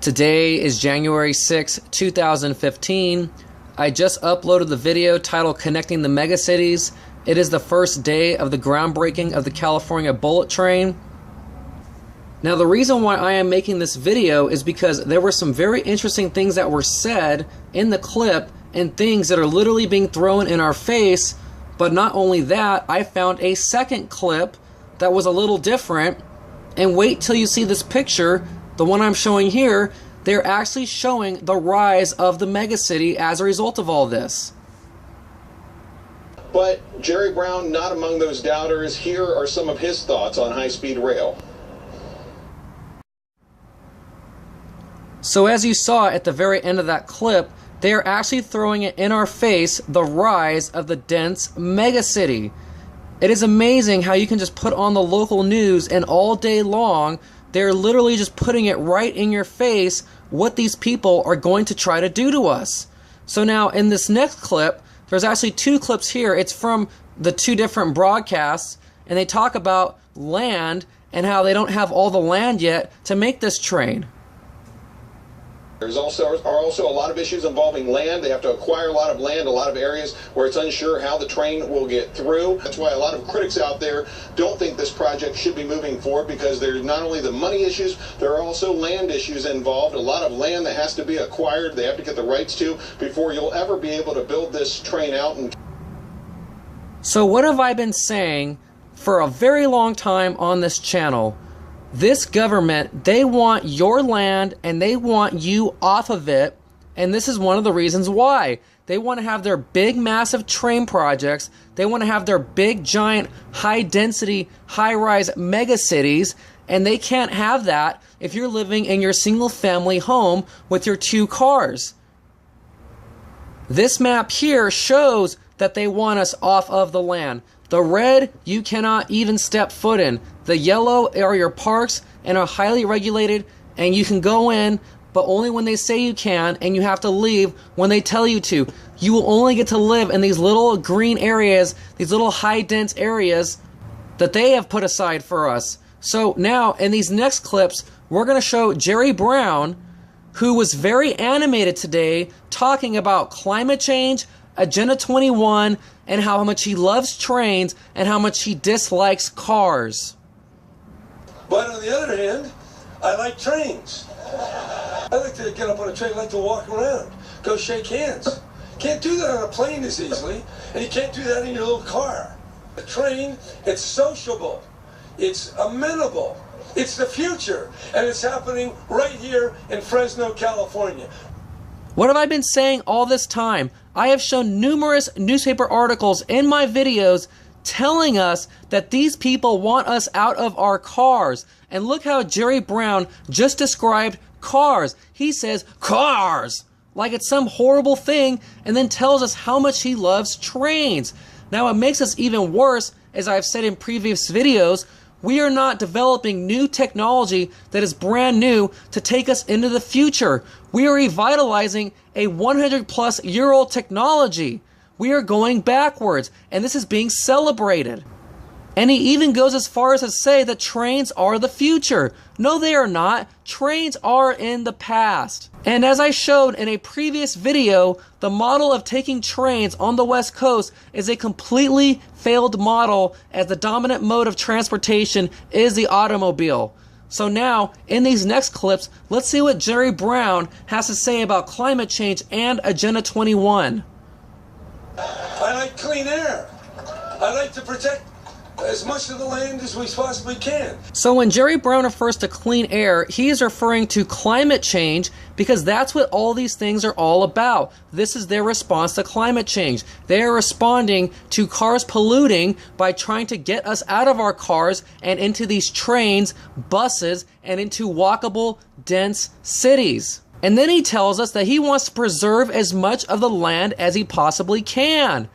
Today is January 6, 2015. I just uploaded the video titled Connecting the Megacities. It is the first day of the groundbreaking of the California Bullet Train. Now, the reason why I am making this video is because there were some very interesting things that were said in the clip and things that are literally being thrown in our face. But not only that, I found a second clip that was a little different. And wait till you see this picture, the one I'm showing here. They're actually showing the rise of the megacity as a result of all this. But Jerry Brown, not among those doubters. Here are some of his thoughts on high-speed rail. So as you saw at the very end of that clip, they are actually throwing it in our face, the rise of the dense megacity. It is amazing how you can just put on the local news and all day long, they're literally just putting it right in your face what these people are going to try to do to us. So now in this next clip, there's actually two clips here. It's from the two different broadcasts, and they talk about land and how they don't have all the land yet to make this train. There's also a lot of issues involving land. They have to acquire a lot of land, a lot of areas where it's unsure how the train will get through. That's why a lot of critics out there don't think this project should be moving forward, because there's not only the money issues, there are also land issues involved. A lot of land that has to be acquired, they have to get the rights to before you'll ever be able to build this train out. So what have I been saying for a very long time on this channel? This government, they want your land and they want you off of it, and this is one of the reasons why. They want to have their big massive train projects, they want to have their big giant high density high rise mega cities, and they can't have that if you're living in your single family home with your 2 cars. This map here shows that they want us off of the land. The red, you cannot even step foot in. The yellow are your parks and are highly regulated, and you can go in, but only when they say you can, and you have to leave when they tell you to. You will only get to live in these little green areas, these little high dense areas that they have put aside for us. So now, in these next clips, we're going to show Jerry Brown, who was very animated today, talking about climate change, Agenda 21, and how much he loves trains and how much he dislikes cars. But on the other hand, I like trains. I like to get up on a train, I like to walk around, go shake hands. Can't do that on a plane as easily, and you can't do that in your little car. The train, it's sociable, it's amenable, it's the future, and it's happening right here in Fresno, California. What have I been saying all this time? I have shown numerous newspaper articles in my videos telling us that these people want us out of our cars. And look how Jerry Brown just described cars. He says cars like it's some horrible thing, and then tells us how much he loves trains. Now, what makes us even worse, as I've said in previous videos, we are not developing new technology that is brand new to take us into the future. We are revitalizing a 100-plus-year-old technology. We are going backwards, and this is being celebrated. And he even goes as far as to say that trains are the future. No, they are not. Trains are in the past. And as I showed in a previous video, the model of taking trains on the West Coast is a completely failed model, as the dominant mode of transportation is the automobile. So now, in these next clips, let's see what Jerry Brown has to say about climate change and Agenda 21. I like clean air. I like to protect as much of the land as we possibly can. So when Jerry Brown refers to clean air, he is referring to climate change, because that's what all these things are all about. This is their response to climate change. They are responding to cars polluting by trying to get us out of our cars and into these trains, buses, and into walkable, dense cities. And then he tells us that he wants to preserve as much of the land as he possibly can.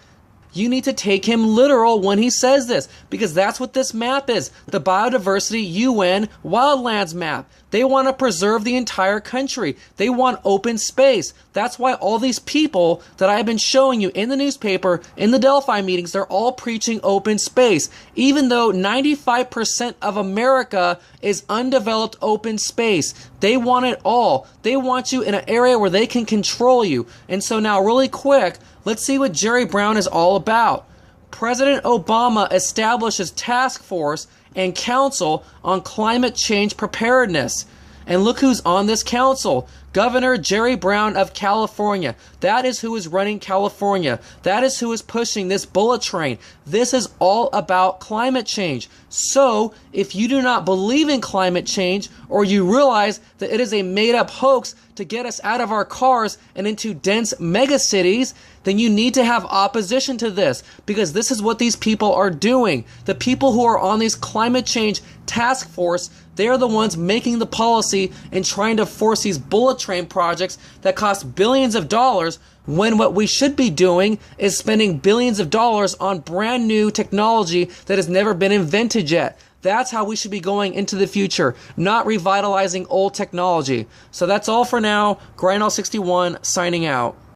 You need to take him literal when he says this, because that's what this map is. The Biodiversity UN Wildlands map. They want to preserve the entire country. They want open space. That's why all these people that I've been showing you in the newspaper, in the Delphi meetings, they're all preaching open space. Even though 95% of America is undeveloped open space. They want it all. They want you in an area where they can control you. And so now really quick, let's see what Jerry Brown is all about. President Obama establishes task force and council on climate change preparedness. And look who's on this council. Governor Jerry Brown of California. That is who is running California. That is who is pushing this bullet train. This is all about climate change. So, if you do not believe in climate change, or you realize that it is a made-up hoax to get us out of our cars and into dense megacities, then you need to have opposition to this, because this is what these people are doing. The people who are on these climate change task force, they are the ones making the policy and trying to force these bullet train projects that cost billions of dollars, when what we should be doing is spending billions of dollars on brand new technology that has never been invented yet. That's how we should be going into the future, not revitalizing old technology. So that's all for now. Grindall61 signing out.